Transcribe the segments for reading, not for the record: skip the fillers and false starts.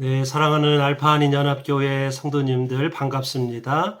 네, 사랑하는 알파한인 연합교회 성도님들 반갑습니다.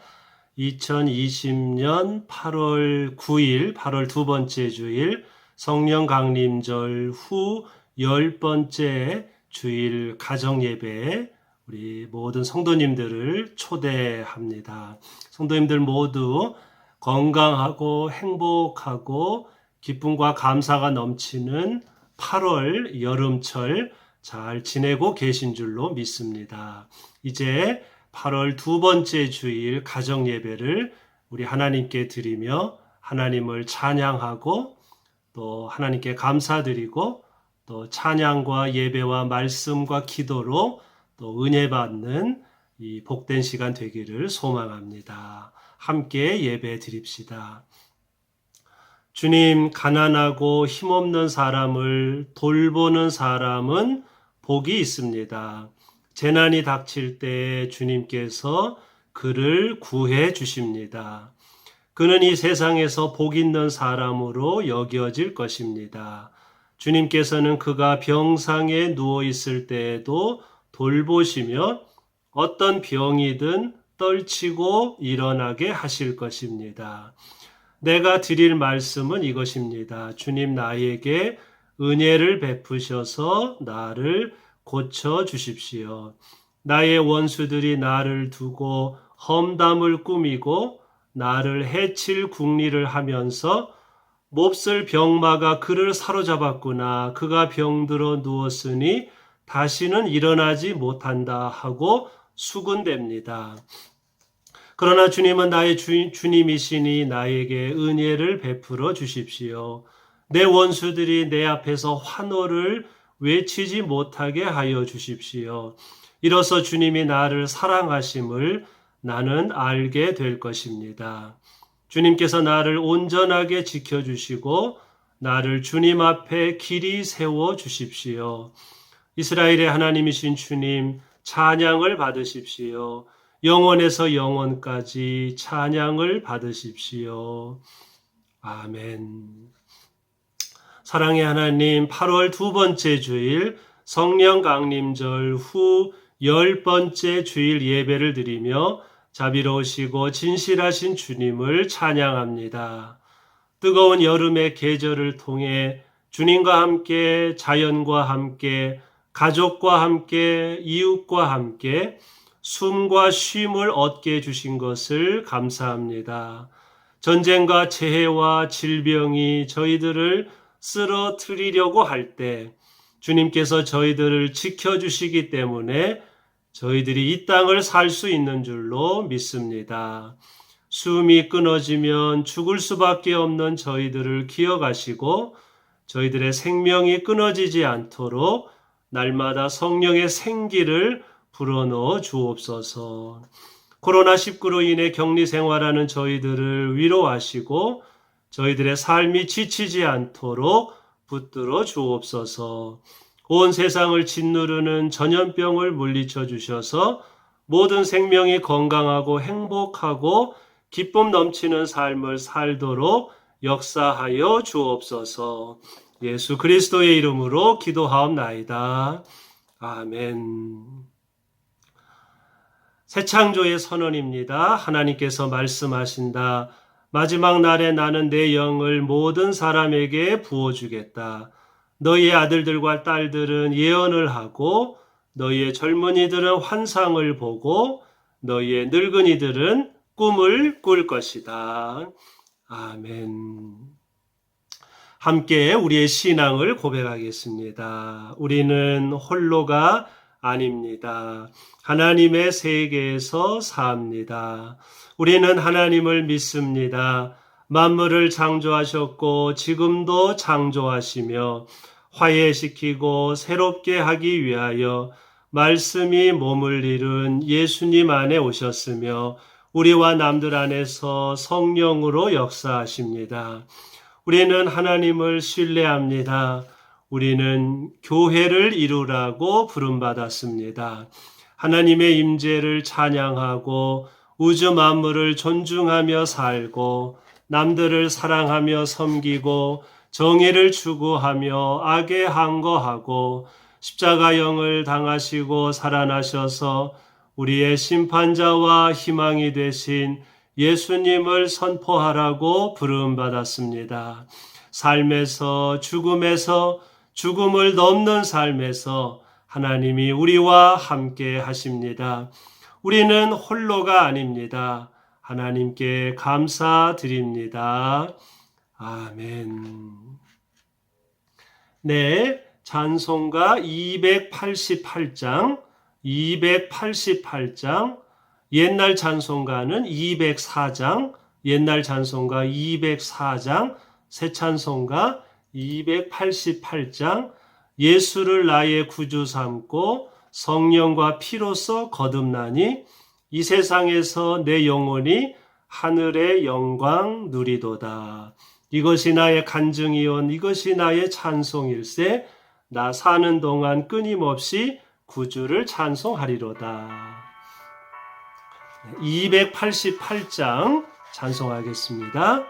2020년 8월 9일, 8월 두 번째 주일 성령 강림절 후 10번째 주일 가정 예배에 우리 모든 성도님들을 초대합니다. 성도님들 모두 건강하고 행복하고 기쁨과 감사가 넘치는 8월 여름철 잘 지내고 계신 줄로 믿습니다. 이제 8월 두 번째 주일 가정 예배를 우리 하나님께 드리며 하나님을 찬양하고 또 하나님께 감사드리고 또 찬양과 예배와 말씀과 기도로 또 은혜 받는 이 복된 시간 되기를 소망합니다. 함께 예배 드립시다. 주님, 가난하고 힘없는 사람을 돌보는 사람은 복이 있습니다. 재난이 닥칠 때 주님께서 그를 구해 주십니다. 그는 이 세상에서 복 있는 사람으로 여겨질 것입니다. 주님께서는 그가 병상에 누워 있을 때에도 돌보시며 어떤 병이든 떨치고 일어나게 하실 것입니다. 내가 드릴 말씀은 이것입니다. 주님, 나에게 은혜를 베푸셔서 나를 고쳐 주십시오. 나의 원수들이 나를 두고 험담을 꾸미고 나를 해칠 궁리를 하면서 몹쓸 병마가 그를 사로잡았구나. 그가 병들어 누웠으니 다시는 일어나지 못한다 하고 수군댑니다. 그러나 주님은 나의 주님이시니 나에게 은혜를 베풀어 주십시오. 내 원수들이 내 앞에서 환호를 외치지 못하게 하여 주십시오. 이로써 주님이 나를 사랑하심을 나는 알게 될 것입니다. 주님께서 나를 온전하게 지켜주시고 나를 주님 앞에 길이 세워 주십시오. 이스라엘의 하나님이신 주님, 찬양을 받으십시오. 영원에서 영원까지 찬양을 받으십시오. 아멘. 사랑의 하나님, 8월 두 번째 주일 성령 강림절 후 10번째 주일 예배를 드리며 자비로우시고 진실하신 주님을 찬양합니다. 뜨거운 여름의 계절을 통해 주님과 함께, 자연과 함께, 가족과 함께, 이웃과 함께 숨과 쉼을 얻게 해주신 것을 감사합니다. 전쟁과 재해와 질병이 저희들을 쓰러뜨리려고 할 때 주님께서 저희들을 지켜주시기 때문에 저희들이 이 땅을 살 수 있는 줄로 믿습니다. 숨이 끊어지면 죽을 수밖에 없는 저희들을 기억하시고 저희들의 생명이 끊어지지 않도록 날마다 성령의 생기를 불어넣어 주옵소서. 코로나19로 인해 격리 생활하는 저희들을 위로하시고 저희들의 삶이 지치지 않도록 붙들어 주옵소서. 온 세상을 짓누르는 전염병을 물리쳐 주셔서 모든 생명이 건강하고 행복하고 기쁨 넘치는 삶을 살도록 역사하여 주옵소서. 예수 그리스도의 이름으로 기도하옵나이다. 아멘. 새 창조의 선언입니다. 하나님께서 말씀하신다. 마지막 날에 나는 내 영을 모든 사람에게 부어주겠다. 너희의 아들들과 딸들은 예언을 하고 너희의 젊은이들은 환상을 보고 너희의 늙은이들은 꿈을 꿀 것이다. 아멘. 함께 우리의 신앙을 고백하겠습니다. 우리는 홀로가 아닙니다. 하나님의 세계에서 삽니다. 우리는 하나님을 믿습니다. 만물을 창조하셨고 지금도 창조하시며 화해시키고 새롭게 하기 위하여 말씀이 몸을 이룬 예수님 안에 오셨으며 우리와 남들 안에서 성령으로 역사하십니다. 우리는 하나님을 신뢰합니다. 우리는 교회를 이루라고 부름받았습니다. 하나님의 임재를 찬양하고 우주 만물을 존중하며 살고 남들을 사랑하며 섬기고 정의를 추구하며 악에 항거하고 십자가형을 당하시고 살아나셔서 우리의 심판자와 희망이 되신 예수님을 선포하라고 부름받았습니다. 삶에서 죽음에서 죽음을 넘는 삶에서 하나님이 우리와 함께 하십니다. 우리는 홀로가 아닙니다. 하나님께 감사드립니다. 아멘. 네, 찬송가 288장, 옛날 찬송가는 204장, 옛날 찬송가 204장, 새 찬송가 288장, 예수를 나의 구주 삼고 성령과 피로써 거듭나니 이 세상에서 내 영혼이 하늘의 영광 누리도다. 이것이 나의 간증이온 이것이 나의 찬송일세. 나 사는 동안 끊임없이 구주를 찬송하리로다. 288장 찬송하겠습니다.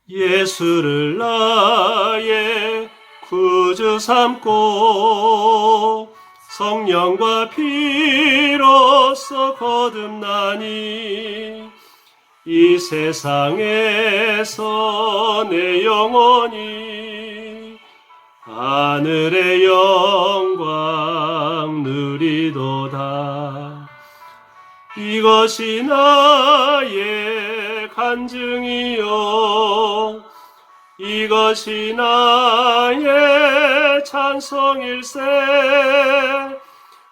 예수를 나의 구주 삼고 성령과 피로써 거듭나니 이 세상에서 내 영혼이 하늘의 영광 누리도다. 이것이 나의 간증이요 이것이 나의 찬송일세.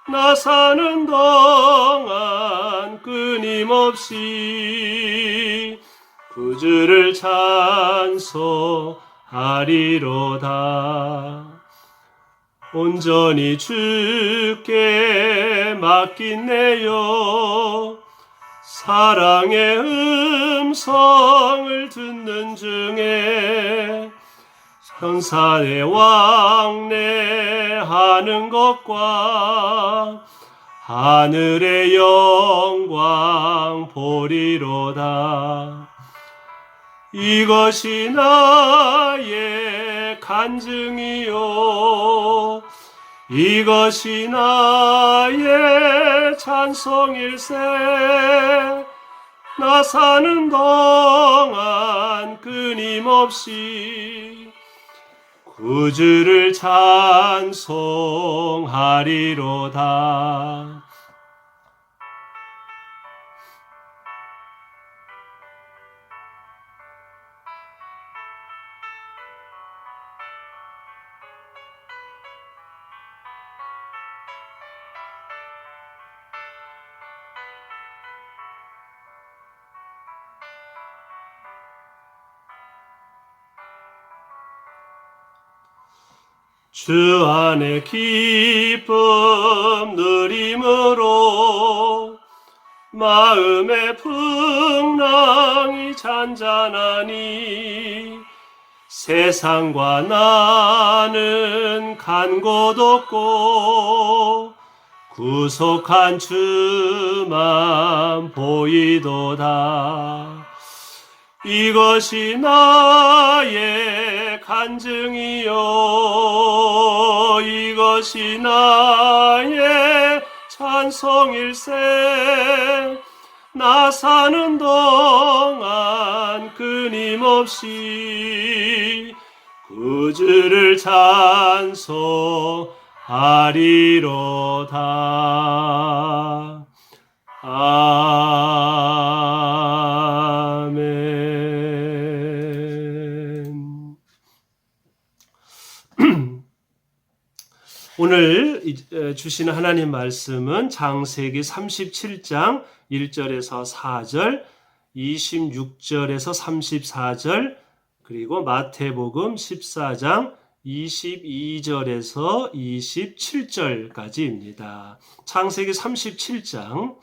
나 사는 동안 끊임없이 구주를 찬송하리로다. 온전히 주께 맡긴내요. 사랑의 음성을 듣는 중에 현산에 왕래하는 것과 하늘의 영광 보리로다. 이것이 나의 간증이요 이것이 나의 찬송일세. 나 사는 동안 끊임없이 구주를 찬송하리로다. 주 안에 기쁨 누림으로 마음의 풍랑이 잔잔하니 세상과 나는 간 곳 없고 구속한 주만 보이도다. 이것이 나의 간증이요 이것이 나의 찬송일세. 나 사는 동안 끊임없이 구주를 찬송하리로다. 아멘. 오늘 주시는 하나님 말씀은 창세기 37장 1절에서 4절, 26절에서 34절, 그리고 마태복음 14장 22절에서 27절까지입니다. 창세기 37장,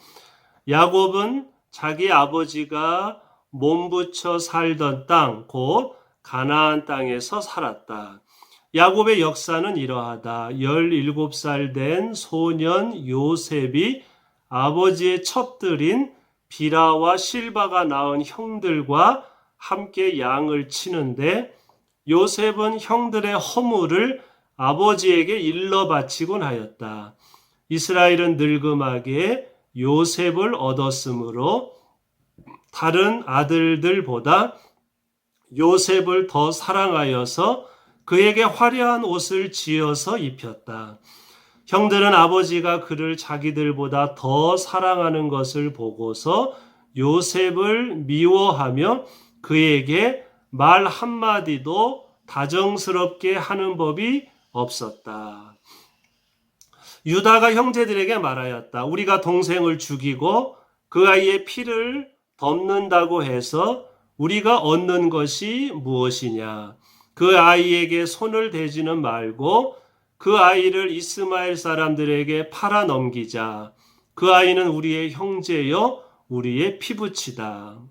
야곱은 자기 아버지가 몸부쳐 살던 땅, 곧 가나안 땅에서 살았다. 야곱의 역사는 이러하다. 17살 된 소년 요셉이 아버지의 첩들인 비라와 실바가 낳은 형들과 함께 양을 치는데 요셉은 형들의 허물을 아버지에게 일러 바치곤 하였다. 이스라엘은 늙음하게 요셉을 얻었으므로 다른 아들들보다 요셉을 더 사랑하여서 그에게 화려한 옷을 지어서 입혔다. 형들은 아버지가 그를 자기들보다 더 사랑하는 것을 보고서 요셉을 미워하며 그에게 말 한마디도 다정스럽게 하는 법이 없었다. 유다가 형제들에게 말하였다. 우리가 동생을 죽이고 그 아이의 피를 덮는다고 해서 우리가 얻는 것이 무엇이냐? 그 아이에게 손을 대지는 말고 그 아이를 이스마엘 사람들에게 팔아 넘기자. 그 아이는 우리의 형제요 우리의 피부치다.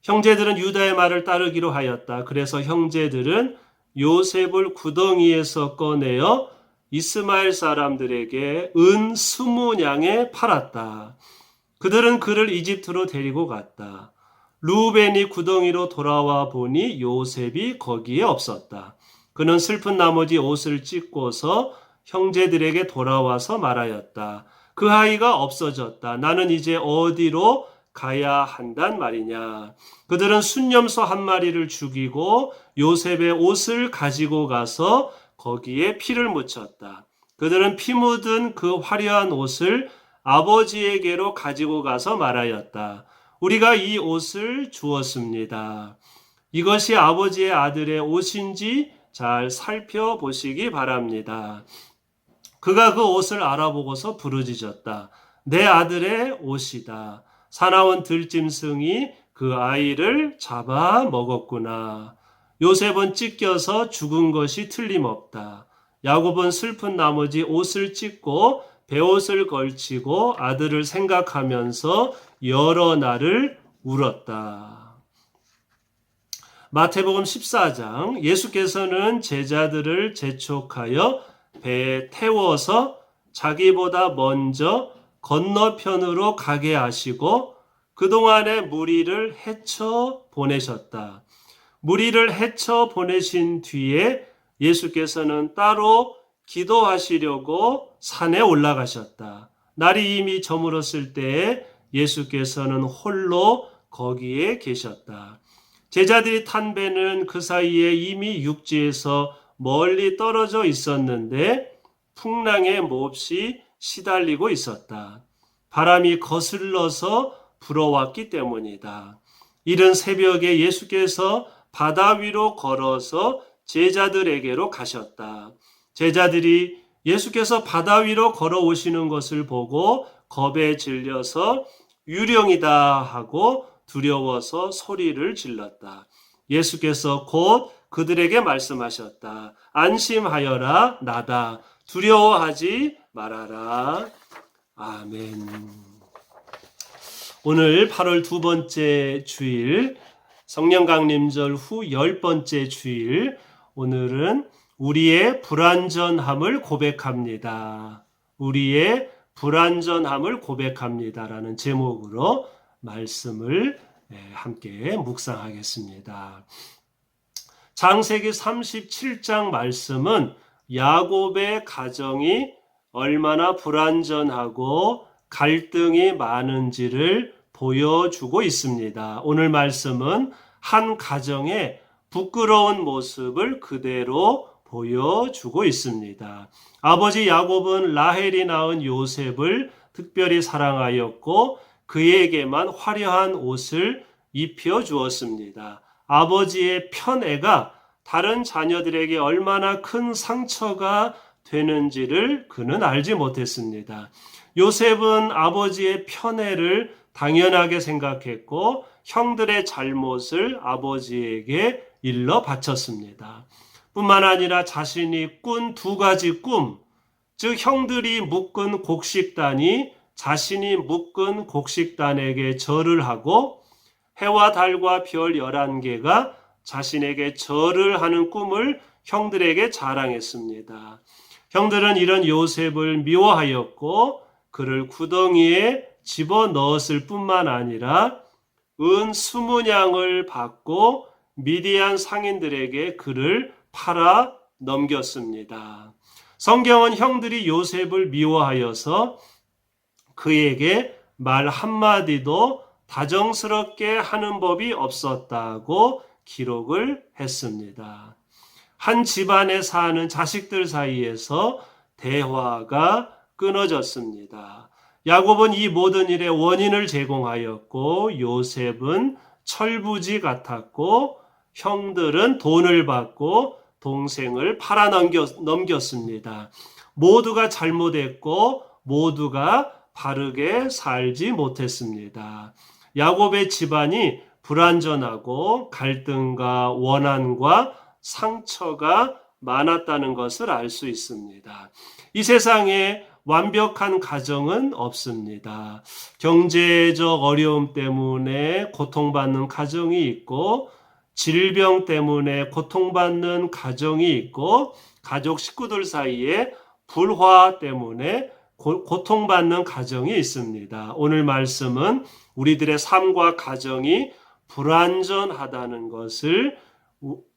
형제들은 유다의 말을 따르기로 하였다. 그래서 형제들은 요셉을 구덩이에서 꺼내어 이스마엘 사람들에게 은 20냥에 팔았다. 그들은 그를 이집트로 데리고 갔다. 루벤이 구덩이로 돌아와 보니 요셉이 거기에 없었다. 그는 슬픈 나머지 옷을 찢고서 형제들에게 돌아와서 말하였다. 그 아이가 없어졌다. 나는 이제 어디로 가야 한단 말이냐. 그들은 순념소 한 마리를 죽이고 요셉의 옷을 가지고 가서 거기에 피를 묻혔다. 그들은 피 묻은 그 화려한 옷을 아버지에게로 가지고 가서 말하였다. 우리가 이 옷을 주었습니다. 이것이 아버지의 아들의 옷인지 잘 살펴보시기 바랍니다. 그가 그 옷을 알아보고서 부르짖었다. 내 아들의 옷이다. 사나운 들짐승이 그 아이를 잡아 먹었구나. 요셉은 찢겨서 죽은 것이 틀림없다. 야곱은 슬픈 나머지 옷을 찢고 베옷을 걸치고 아들을 생각하면서 여러 날을 울었다. 마태복음 14장, 예수께서는 제자들을 재촉하여 배에 태워서 자기보다 먼저 건너편으로 가게 하시고 그동안에 무리를 헤쳐 보내셨다. 무리를 헤쳐 보내신 뒤에 예수께서는 따로 기도하시려고 산에 올라가셨다. 날이 이미 저물었을 때에 예수께서는 홀로 거기에 계셨다. 제자들이 탄 배는 그 사이에 이미 육지에서 멀리 떨어져 있었는데 풍랑에 몹시 시달리고 있었다. 바람이 거슬러서 불어왔기 때문이다. 이른 새벽에 예수께서 바다 위로 걸어서 제자들에게로 가셨다. 제자들이 예수께서 바다 위로 걸어오시는 것을 보고 겁에 질려서 유령이다 하고 두려워서 소리를 질렀다. 예수께서 곧 그들에게 말씀하셨다. 안심하여라, 나다. 두려워하지 말아라. 아멘. 오늘 8월 두 번째 주일, 성령 강림절 후 10번째 주일, 오늘은 우리의 불완전함을 고백합니다. 우리의 불완전함을 고백합니다라는 제목으로 말씀을 함께 묵상하겠습니다. 창세기 37장 말씀은 야곱의 가정이 얼마나 불완전하고 갈등이 많은지를 보여주고 있습니다. 오늘 말씀은 한 가정의 부끄러운 모습을 그대로 보여주고 있습니다. 아버지 야곱은 라헬이 낳은 요셉을 특별히 사랑하였고 그에게만 화려한 옷을 입혀 주었습니다. 아버지의 편애가 다른 자녀들에게 얼마나 큰 상처가 되는지를 그는 알지 못했습니다. 요셉은 아버지의 편애를 당연하게 생각했고 형들의 잘못을 아버지에게 일러 바쳤습니다. 뿐만 아니라 자신이 꾼 두 가지 꿈, 즉 형들이 묶은 곡식단이 자신이 묶은 곡식단에게 절을 하고 해와 달과 별 11개가 자신에게 절을 하는 꿈을 형들에게 자랑했습니다. 형들은 이런 요셉을 미워하였고 그를 구덩이에 집어넣었을 뿐만 아니라 은 20냥을 받고 미디안 상인들에게 그를 팔아 넘겼습니다. 성경은 형들이 요셉을 미워하여서 그에게 말 한마디도 다정스럽게 하는 법이 없었다고 기록을 했습니다. 한 집안에 사는 자식들 사이에서 대화가 끊어졌습니다. 야곱은 이 모든 일의 원인을 제공하였고 요셉은 철부지 같았고 형들은 돈을 받고 동생을 팔아 넘겼습니다. 모두가 잘못했고 모두가 바르게 살지 못했습니다. 야곱의 집안이 불완전하고 갈등과 원한과 상처가 많았다는 것을 알 수 있습니다. 이 세상에 완벽한 가정은 없습니다. 경제적 어려움 때문에 고통받는 가정이 있고 질병 때문에 고통받는 가정이 있고 가족 식구들 사이에 불화 때문에 고통받는 가정이 있습니다. 오늘 말씀은 우리들의 삶과 가정이 불완전하다는 것을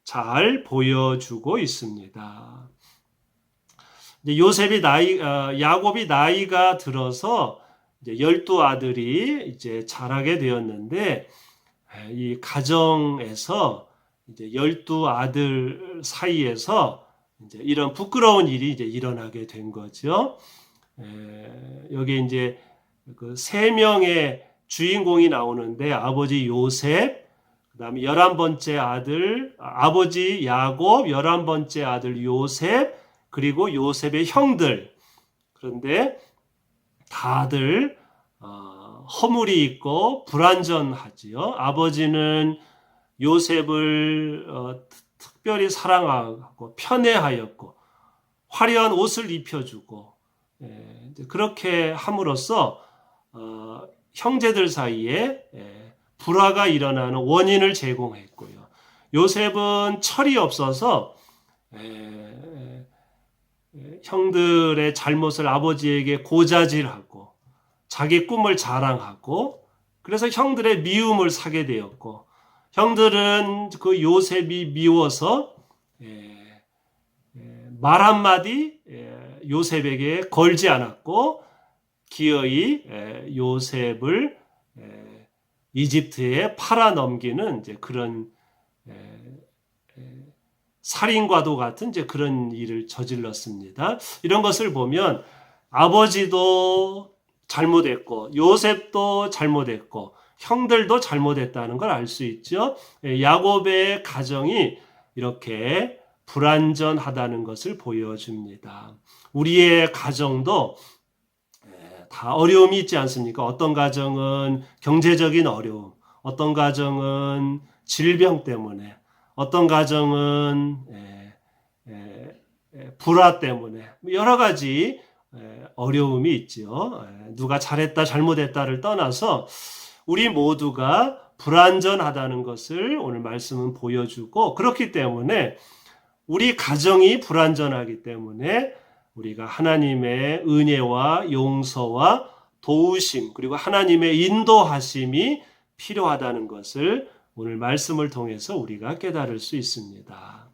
잘 보여주고 있습니다. 야곱이 나이가 들어서 이제 12아들이 이제 자라게 되었는데 이 가정에서 이제 12아들 사이에서 이제 이런 부끄러운 일이 이제 일어나게 된 거죠. 여기 이제 그 3명의 주인공이 나오는데 아버지 요셉, 그다음에 11번째 아들 아버지 야곱, 11번째 아들 요셉, 그리고 요셉의 형들. 그런데 다들 허물이 있고 불완전하지요. 아버지는 요셉을 특별히 사랑하고 편애하였고 화려한 옷을 입혀주고 그렇게 함으로써 형제들 사이에 불화가 일어나는 원인을 제공했고요. 요셉은 철이 없어서 형들의 잘못을 아버지에게 고자질하고 자기 꿈을 자랑하고 그래서 형들의 미움을 사게 되었고 형들은 그 요셉이 미워서 말 한마디 요셉에게 걸지 않았고 기어이 요셉을 이집트에 팔아 넘기는 이제 그런 살인과도 같은 이제 그런 일을 저질렀습니다. 이런 것을 보면 아버지도 잘못했고 요셉도 잘못했고 형들도 잘못했다는 걸 알 수 있죠. 야곱의 가정이 이렇게 불완전하다는 것을 보여줍니다. 우리의 가정도 다 어려움이 있지 않습니까? 어떤 가정은 경제적인 어려움, 어떤 가정은 질병 때문에, 어떤 가정은 불화 때문에 여러 가지 어려움이 있죠. 누가 잘했다 잘못했다를 떠나서 우리 모두가 불완전하다는 것을 오늘 말씀은 보여주고 그렇기 때문에 우리 가정이 불완전하기 때문에 우리가 하나님의 은혜와 용서와 도우심 그리고 하나님의 인도하심이 필요하다는 것을 오늘 말씀을 통해서 우리가 깨달을 수 있습니다.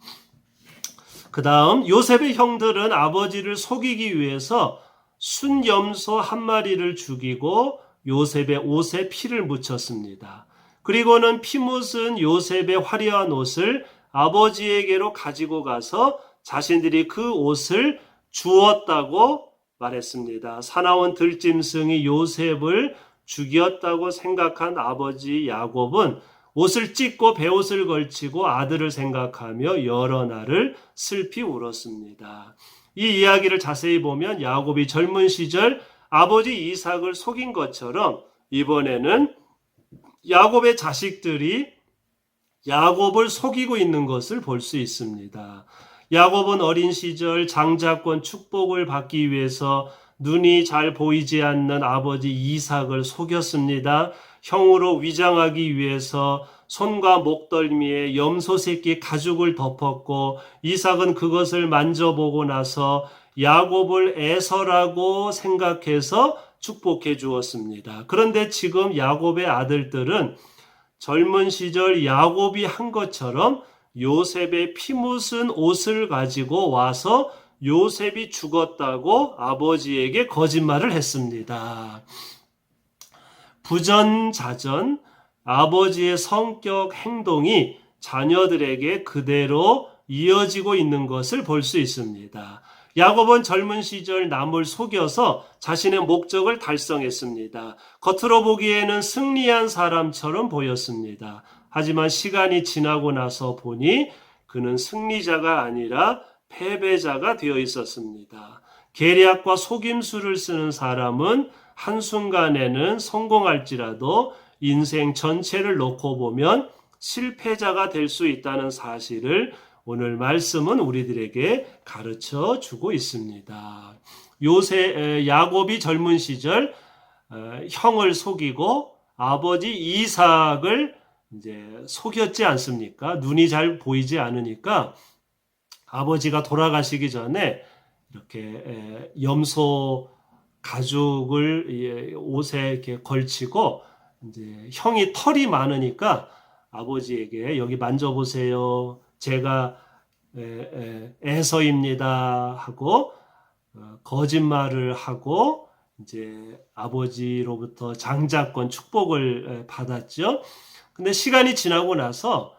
그 다음 요셉의 형들은 아버지를 속이기 위해서 순염소 한 마리를 죽이고 요셉의 옷에 피를 묻혔습니다. 그리고는 피 묻은 요셉의 화려한 옷을 아버지에게로 가지고 가서 자신들이 그 옷을 주었다고 말했습니다. 사나운 들짐승이 요셉을 죽였다고 생각한 아버지 야곱은 옷을 찢고 베옷을 걸치고 아들을 생각하며 여러 날을 슬피 울었습니다. 이 이야기를 자세히 보면 야곱이 젊은 시절 아버지 이삭을 속인 것처럼 이번에는 야곱의 자식들이 야곱을 속이고 있는 것을 볼 수 있습니다. 야곱은 어린 시절 장자권 축복을 받기 위해서 눈이 잘 보이지 않는 아버지 이삭을 속였습니다. 형으로 위장하기 위해서 손과 목덜미에 염소 새끼 가죽을 덮었고 이삭은 그것을 만져보고 나서 야곱을 에서라고 생각해서 축복해 주었습니다. 그런데 지금 야곱의 아들들은 젊은 시절 야곱이 한 것처럼 요셉의 피 묻은 옷을 가지고 와서 요셉이 죽었다고 아버지에게 거짓말을 했습니다. 부전자전 아버지의 성격 행동이 자녀들에게 그대로 이어지고 있는 것을 볼 수 있습니다. 야곱은 젊은 시절 남을 속여서 자신의 목적을 달성했습니다. 겉으로 보기에는 승리한 사람처럼 보였습니다. 하지만 시간이 지나고 나서 보니 그는 승리자가 아니라 패배자가 되어 있었습니다. 계략과 속임수를 쓰는 사람은 한순간에는 성공할지라도 인생 전체를 놓고 보면 실패자가 될 수 있다는 사실을 오늘 말씀은 우리들에게 가르쳐 주고 있습니다. 야곱이 젊은 시절 형을 속이고 아버지 이삭을 이제 속였지 않습니까? 눈이 잘 보이지 않으니까 아버지가 돌아가시기 전에 이렇게 염소 가죽을 옷에 이렇게 걸치고 이제 형이 털이 많으니까 아버지에게 여기 만져보세요. 제가 에서입니다 하고 거짓말을 하고 이제 아버지로부터 장자권 축복을 받았죠. 근데 시간이 지나고 나서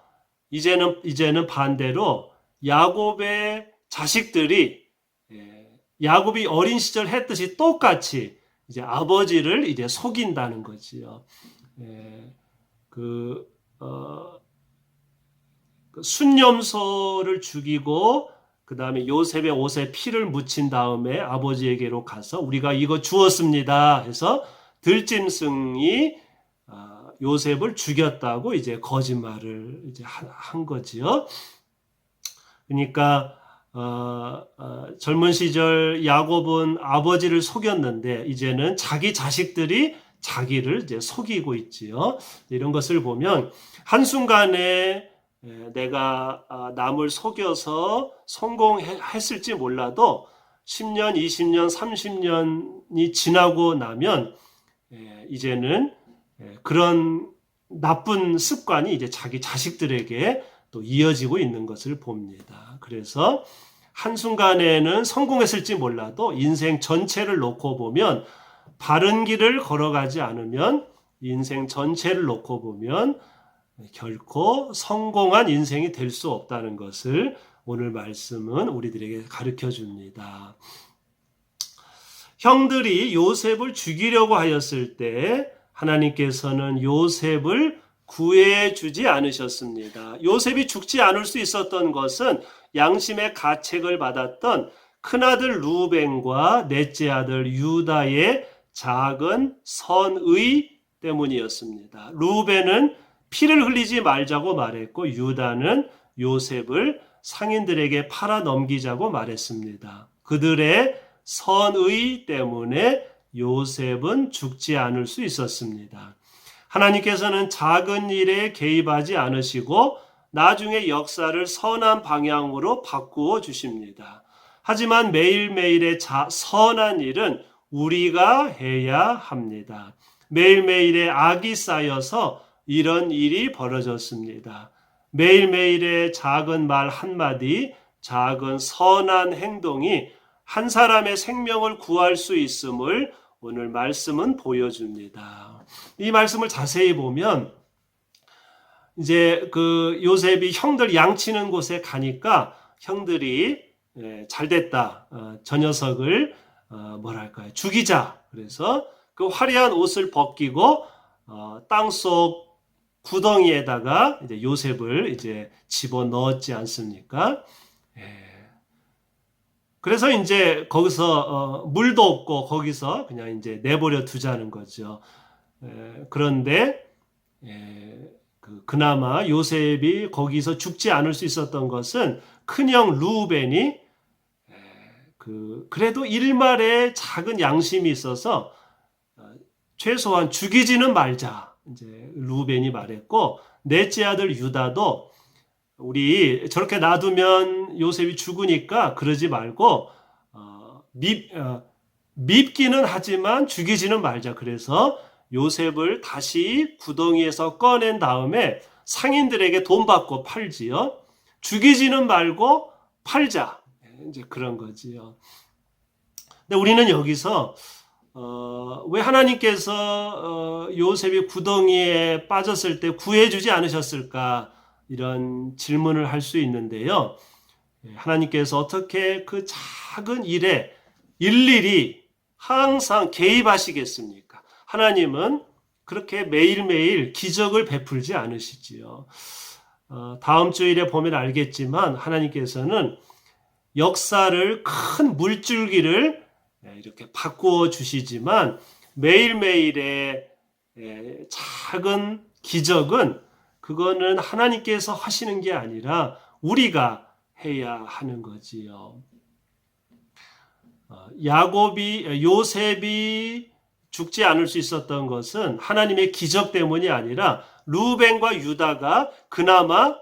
이제는 반대로 야곱의 자식들이 야곱이 어린 시절 했듯이 똑같이 이제 아버지를 이제 속인다는 거지요. 그 순염소를 죽이고 그 다음에 요셉의 옷에 피를 묻힌 다음에 아버지에게로 가서 우리가 이거 주었습니다 해서 들짐승이 요셉을 죽였다고 이제 거짓말을 이제 한 거지요. 그러니까 젊은 시절 야곱은 아버지를 속였는데 이제는 자기 자식들이 자기를 이제 속이고 있지요. 이런 것을 보면 한순간에 내가 남을 속여서 성공했을지 몰라도 10년, 20년, 30년이 지나고 나면 이제는 그런 나쁜 습관이 이제 자기 자식들에게 또 이어지고 있는 것을 봅니다. 그래서 한순간에는 성공했을지 몰라도 인생 전체를 놓고 보면 바른 길을 걸어가지 않으면 인생 전체를 놓고 보면 결코 성공한 인생이 될 수 없다는 것을 오늘 말씀은 우리들에게 가르쳐 줍니다. 형들이 요셉을 죽이려고 하였을 때 하나님께서는 요셉을 구해주지 않으셨습니다. 요셉이 죽지 않을 수 있었던 것은 양심의 가책을 받았던 큰아들 루벤과 넷째 아들 유다의 작은 선의 때문이었습니다. 루벤은 피를 흘리지 말자고 말했고 유다는 요셉을 상인들에게 팔아 넘기자고 말했습니다. 그들의 선의 때문에 요셉은 죽지 않을 수 있었습니다. 하나님께서는 작은 일에 개입하지 않으시고 나중에 역사를 선한 방향으로 바꾸어 주십니다. 하지만 매일매일의 선한 일은 우리가 해야 합니다. 매일매일의 악이 쌓여서 이런 일이 벌어졌습니다. 매일매일의 작은 말 한마디, 작은 선한 행동이 한 사람의 생명을 구할 수 있음을 오늘 말씀은 보여줍니다. 이 말씀을 자세히 보면 이제 그 요셉이 형들 양치는 곳에 가니까 형들이 잘됐다. 저 녀석을 뭐랄까요? 죽이자. 그래서 그 화려한 옷을 벗기고 땅속 구덩이에다가 이제 요셉을 이제 집어 넣었지 않습니까? 그래서 이제 거기서 물도 없고 거기서 그냥 이제 내버려 두자는 거죠. 그런데 그나마 요셉이 거기서 죽지 않을 수 있었던 것은 큰형 루벤이 그래도 일말의 작은 양심이 있어서 최소한 죽이지는 말자. 이제 루벤이 말했고 넷째 아들 유다도 우리 저렇게 놔두면 요셉이 죽으니까 그러지 말고 밉기는 하지만 죽이지는 말자. 그래서 요셉을 다시 구덩이에서 꺼낸 다음에 상인들에게 돈 받고 팔지요. 죽이지는 말고 팔자. 이제 그런 거지요. 근데 우리는 여기서 왜 하나님께서 요셉이 구덩이에 빠졌을 때 구해주지 않으셨을까? 이런 질문을 할 수 있는데요. 하나님께서 어떻게 그 작은 일에 일일이 항상 개입하시겠습니까? 하나님은 그렇게 매일매일 기적을 베풀지 않으시지요. 다음 주일에 보면 알겠지만 하나님께서는 역사를 큰 물줄기를 이렇게 바꾸어 주시지만 매일매일의 작은 기적은 그거는 하나님께서 하시는 게 아니라 우리가 해야 하는 거지요. 요셉이 죽지 않을 수 있었던 것은 하나님의 기적 때문이 아니라 루벤과 유다가 그나마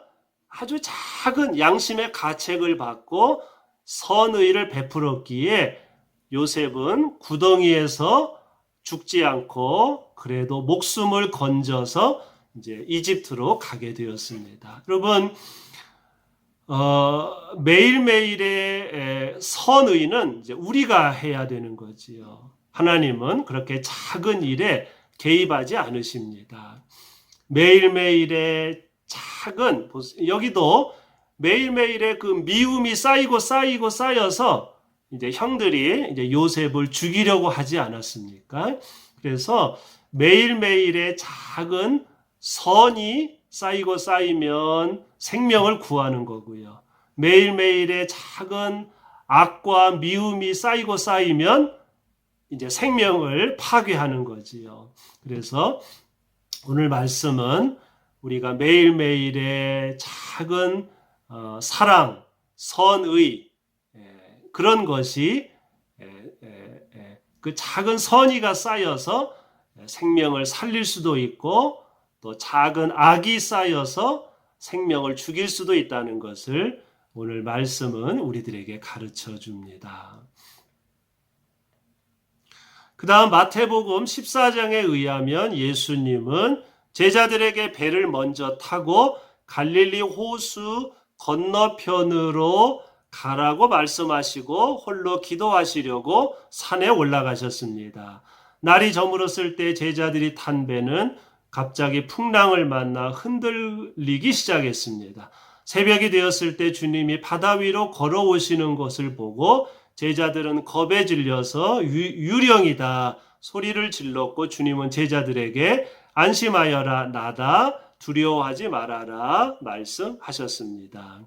아주 작은 양심의 가책을 받고 선의를 베풀었기에 요셉은 구덩이에서 죽지 않고 그래도 목숨을 건져서 이제 이집트로 가게 되었습니다. 여러분, 매일매일의 선의는 이제 우리가 해야 되는 거지요. 하나님은 그렇게 작은 일에 개입하지 않으십니다. 매일매일의 작은, 여기도 매일매일의 그 미움이 쌓여서 이제 형들이 이제 요셉을 죽이려고 하지 않았습니까? 그래서 매일매일의 작은 선이 쌓이면 생명을 구하는 거고요. 매일매일의 작은 악과 미움이 쌓이면 이제 생명을 파괴하는 거지요. 그래서 오늘 말씀은 우리가 매일매일의 작은 사랑, 선의 그런 것이 그 작은 선의가 쌓여서 생명을 살릴 수도 있고 또 작은 악이 쌓여서 생명을 죽일 수도 있다는 것을 오늘 말씀은 우리들에게 가르쳐 줍니다. 그 다음 마태복음 14장에 의하면 예수님은 제자들에게 배를 먼저 타고 갈릴리 호수 건너편으로 가라고 말씀하시고 홀로 기도하시려고 산에 올라가셨습니다. 날이 저물었을 때 제자들이 탄 배는 갑자기 풍랑을 만나 흔들리기 시작했습니다. 새벽이 되었을 때 주님이 바다 위로 걸어오시는 것을 보고 제자들은 겁에 질려서 유령이다 소리를 질렀고 주님은 제자들에게 안심하여라 나다 두려워하지 말아라 말씀하셨습니다.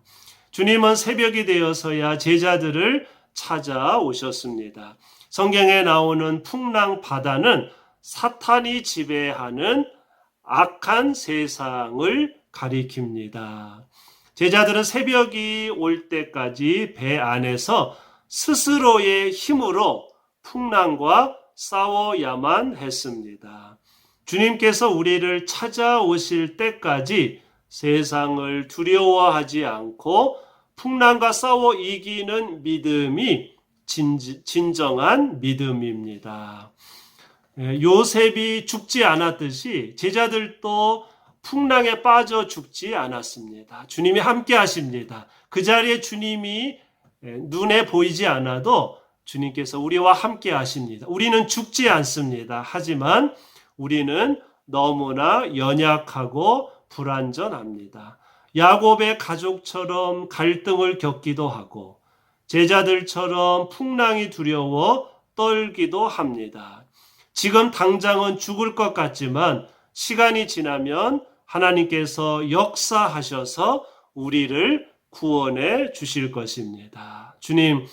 주님은 새벽이 되어서야 제자들을 찾아오셨습니다. 성경에 나오는 풍랑 바다는 사탄이 지배하는 악한 세상을 가리킵니다. 제자들은 새벽이 올 때까지 배 안에서 스스로의 힘으로 풍랑과 싸워야만 했습니다. 주님께서 우리를 찾아오실 때까지 세상을 두려워하지 않고 풍랑과 싸워 이기는 믿음이 진정한 믿음입니다. 요셉이 죽지 않았듯이 제자들도 풍랑에 빠져 죽지 않았습니다. 주님이 함께 하십니다. 그 자리에 주님이 눈에 보이지 않아도 주님께서 우리와 함께 하십니다. 우리는 죽지 않습니다. 하지만 우리는 너무나 연약하고 불완전합니다. 야곱의 가족처럼 갈등을 겪기도 하고 제자들처럼 풍랑이 두려워 떨기도 합니다. 지금 당장은 죽을 것 같지만 시간이 지나면 하나님께서 역사하셔서 우리를 구원해 주실 것입니다. 주님,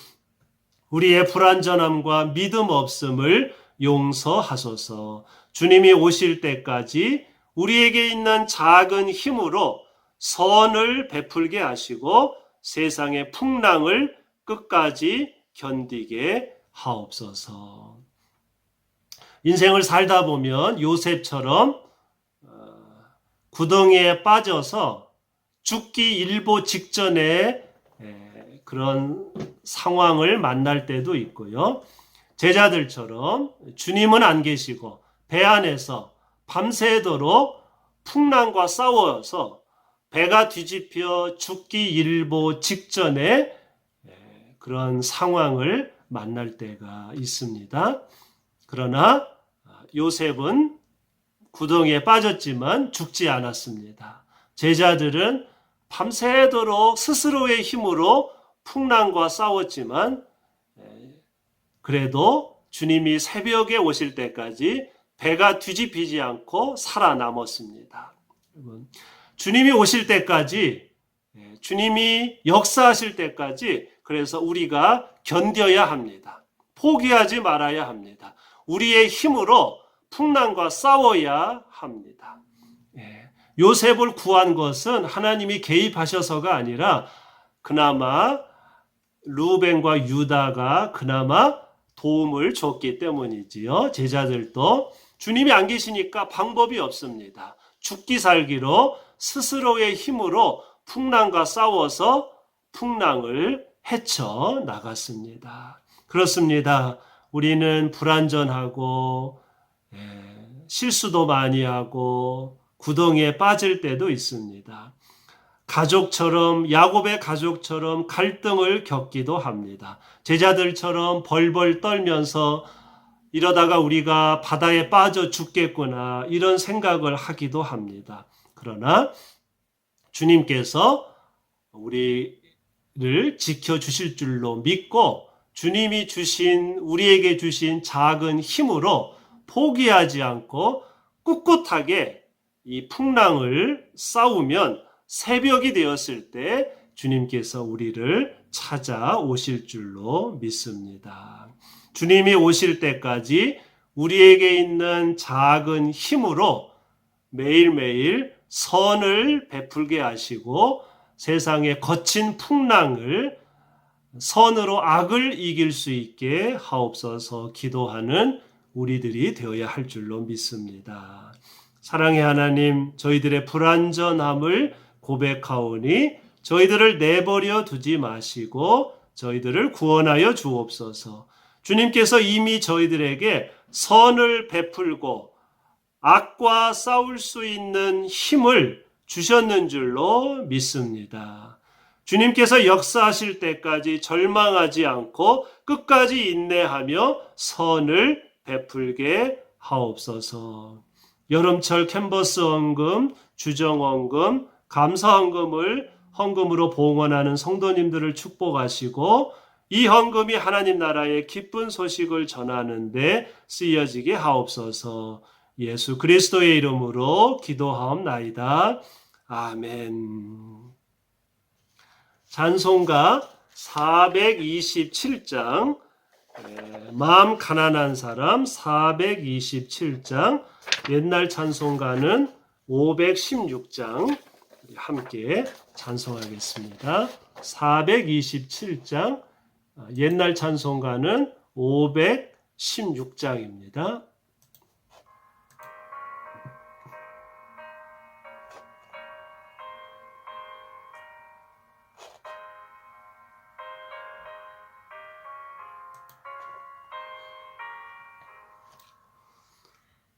우리의 불완전함과 믿음 없음을 용서하소서. 주님이 오실 때까지 우리에게 있는 작은 힘으로 선을 베풀게 하시고 세상의 풍랑을 끝까지 견디게 하옵소서. 인생을 살다 보면 요셉처럼 구덩이에 빠져서 죽기 일보 직전에 그런 상황을 만날 때도 있고요. 제자들처럼 주님은 안 계시고 배 안에서 밤새도록 풍랑과 싸워서 배가 뒤집혀 죽기 일보 직전에 그런 상황을 만날 때가 있습니다. 그러나 요셉은 구덩이에 빠졌지만 죽지 않았습니다. 제자들은 밤새도록 스스로의 힘으로 풍랑과 싸웠지만 그래도 주님이 새벽에 오실 때까지 배가 뒤집히지 않고 살아남았습니다. 주님이 오실 때까지, 주님이 역사하실 때까지 그래서 우리가 견뎌야 합니다. 포기하지 말아야 합니다. 우리의 힘으로 풍랑과 싸워야 합니다. 요셉을 구한 것은 하나님이 개입하셔서가 아니라 그나마 루벤과 유다가 그나마 도움을 줬기 때문이지요. 제자들도 주님이 안 계시니까 방법이 없습니다. 죽기 살기로 스스로의 힘으로 풍랑과 싸워서 풍랑을 헤쳐 나갔습니다. 그렇습니다. 우리는 불완전하고 실수도 많이 하고 구덩이에 빠질 때도 있습니다. 가족처럼, 야곱의 가족처럼 갈등을 겪기도 합니다. 제자들처럼 벌벌 떨면서 이러다가 우리가 바다에 빠져 죽겠구나 이런 생각을 하기도 합니다. 그러나 주님께서 우리를 지켜주실 줄로 믿고 주님이 우리에게 주신 작은 힘으로 포기하지 않고 꿋꿋하게 이 풍랑을 싸우면 새벽이 되었을 때 주님께서 우리를 찾아오실 줄로 믿습니다. 주님이 오실 때까지 우리에게 있는 작은 힘으로 매일매일 선을 베풀게 하시고 세상의 거친 풍랑을 선으로 악을 이길 수 있게 하옵소서 기도하는 우리들이 되어야 할 줄로 믿습니다. 사랑의 하나님, 저희들의 불완전함을 고백하오니 저희들을 내버려 두지 마시고 저희들을 구원하여 주옵소서. 주님께서 이미 저희들에게 선을 베풀고 악과 싸울 수 있는 힘을 주셨는 줄로 믿습니다. 주님께서 역사하실 때까지 절망하지 않고 끝까지 인내하며 선을 베풀게 하옵소서. 여름철 캔버스 헌금, 주정 헌금, 감사 헌금을 헌금으로 봉헌하는 성도님들을 축복하시고 이 헌금이 하나님 나라의 기쁜 소식을 전하는 데 쓰여지게 하옵소서. 예수 그리스도의 이름으로 기도하옵나이다. 아멘. 찬송가 427장 마음 가난한 사람 427장 옛날 찬송가는 516장 함께 찬송하겠습니다. 427장 옛날 찬송가는 516장입니다.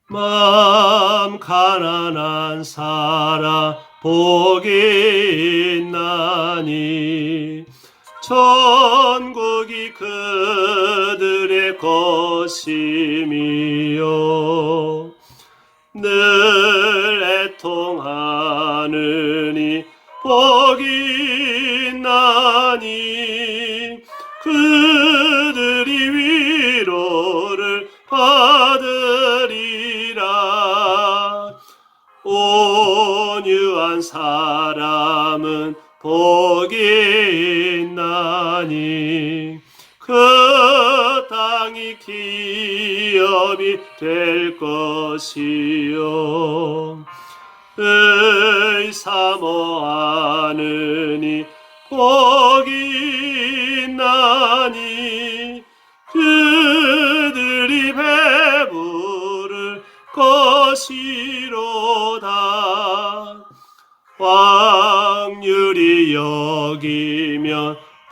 마음 가난한 사람 복이 있나니 천국이 그들의 것임이요 늘 애통하느니 복이 있나니 그들이 위로를 받으리라. 온유한 사람은 복이 있나니 그 땅이 기업이 될 것이요 사모하느니 복이 있나니 그들이 배부를 것이로다.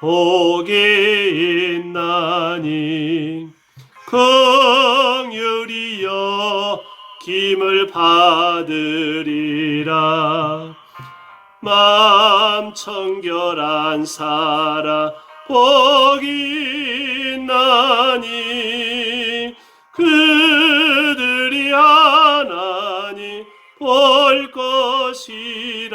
복이 있나니 긍휼히 여김을 받으리라. 마음 청결한 사람 복이 있나니 그들이 하나님 볼 것이라.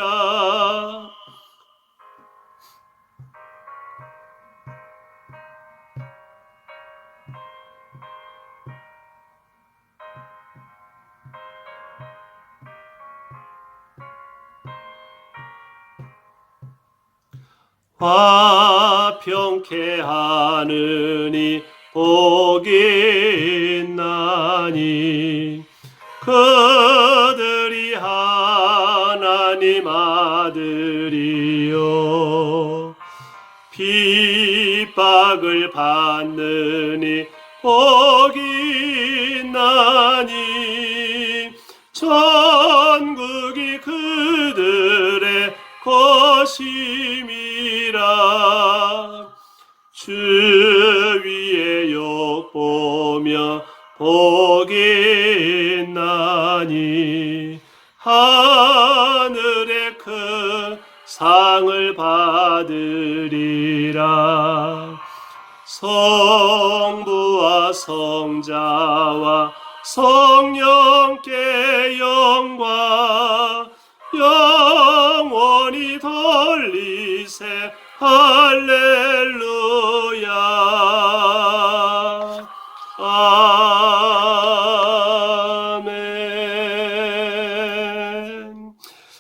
화평케 하느니 복이 있나니 그들이 하나님 아들이요. 핍박을 받느니 복이 있나니 천국이 그들의 것임이라. 주 위에 욕보며 복이 있나니 하늘의 큰 상을 받으리라. 성부와 성자와 성령께 영광 영원히 돌리세. 할렐루야. 아멘.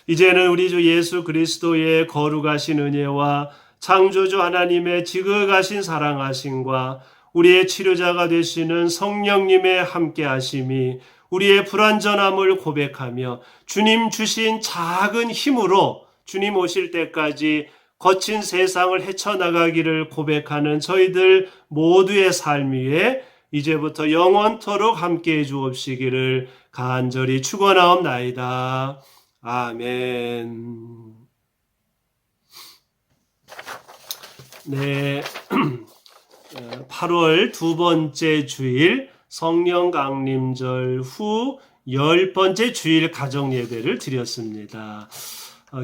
이제는 우리 주 예수 그리스도의 거룩하신 은혜와 창조주 하나님의 지극하신 사랑하심과 우리의 치료자가 되시는 성령님의 함께하심이 우리의 불완전함을 고백하며 주님 주신 작은 힘으로 주님 오실 때까지 거친 세상을 헤쳐나가기를 고백하는 저희들 모두의 삶 위에 이제부터 영원토록 함께해 주옵시기를 간절히 축원하옵나이다. 아멘. 네, 8월 두 번째 주일 성령 강림절 후 10번째 주일 가정 예배를 드렸습니다.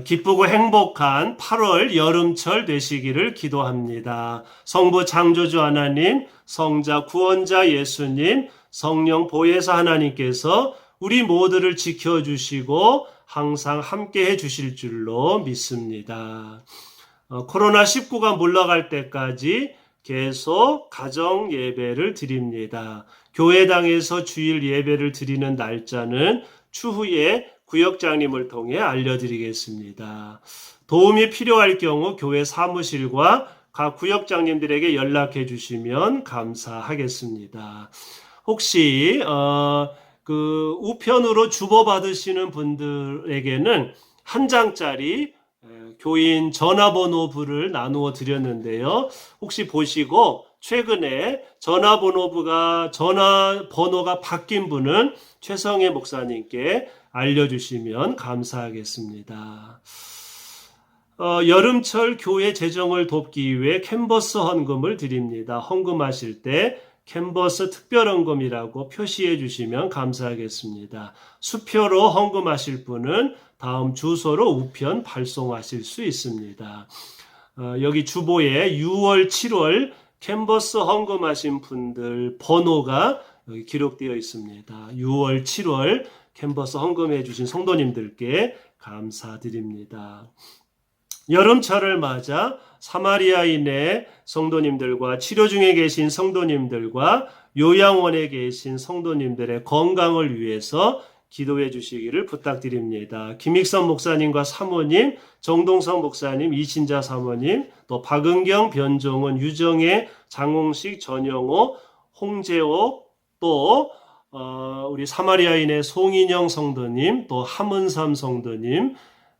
기쁘고 행복한 8월 여름철 되시기를 기도합니다. 성부 창조주 하나님, 성자 구원자 예수님, 성령 보혜사 하나님께서 우리 모두를 지켜주시고 항상 함께해 주실 줄로 믿습니다. 코로나19가 물러갈 때까지 계속 가정 예배를 드립니다. 교회당에서 주일 예배를 드리는 날짜는 추후에 구역장님을 통해 알려드리겠습니다. 도움이 필요할 경우 교회 사무실과 각 구역장님들에게 연락해 주시면 감사하겠습니다. 혹시 그 우편으로 주보받으시는 분들에게는 한 장짜리 교인 전화번호부를 나누어 드렸는데요. 혹시 보시고 최근에 전화번호가 바뀐 분은 최성애 목사님께 알려주시면 감사하겠습니다. 여름철 교회 재정을 돕기 위해 캔버스 헌금을 드립니다. 헌금하실 때 캔버스 특별헌금이라고 표시해 주시면 감사하겠습니다. 수표로 헌금하실 분은 다음 주소로 우편 발송하실 수 있습니다. 여기 주보에 6월, 7월 캔버스 헌금하신 분들 번호가 여기 기록되어 있습니다. 6월, 7월 캔버스 헌금해 주신 성도님들께 감사드립니다. 여름철을 맞아 사마리아인의 성도님들과 치료 중에 계신 성도님들과 요양원에 계신 성도님들의 건강을 위해서 기도해 주시기를 부탁드립니다. 김익선 목사님과 사모님, 정동성 목사님, 이신자 사모님, 또 박은경, 변종은, 유정혜, 장홍식, 전영호, 홍재호, 또 우리 사마리아인의 송인영 성도님, 또 함은삼 성도님,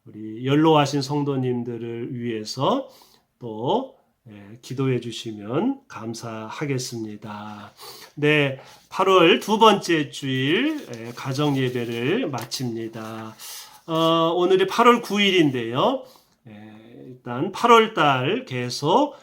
우리 연로하신 성도님들을 위해서 또 기도해 주시면 감사하겠습니다. 네, 8월 두 번째 주일 가정 예배를 마칩니다. 오늘이 8월 9일인데요. 일단 8월 달 계속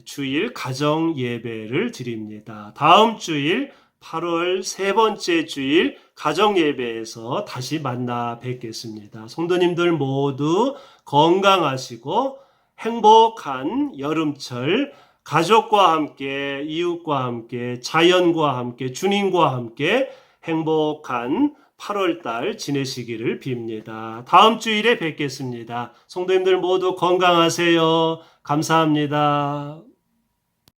주일 가정 예배를 드립니다. 다음 주일 8월 세 번째 주일 가정 예배에서 다시 만나 뵙겠습니다. 성도님들 모두 건강하시고 행복한 여름철 가족과 함께 이웃과 함께 자연과 함께 주님과 함께 행복한 8월달 지내시기를 빕니다. 다음 주일에 뵙겠습니다. 성도님들 모두 건강하세요. 감사합니다.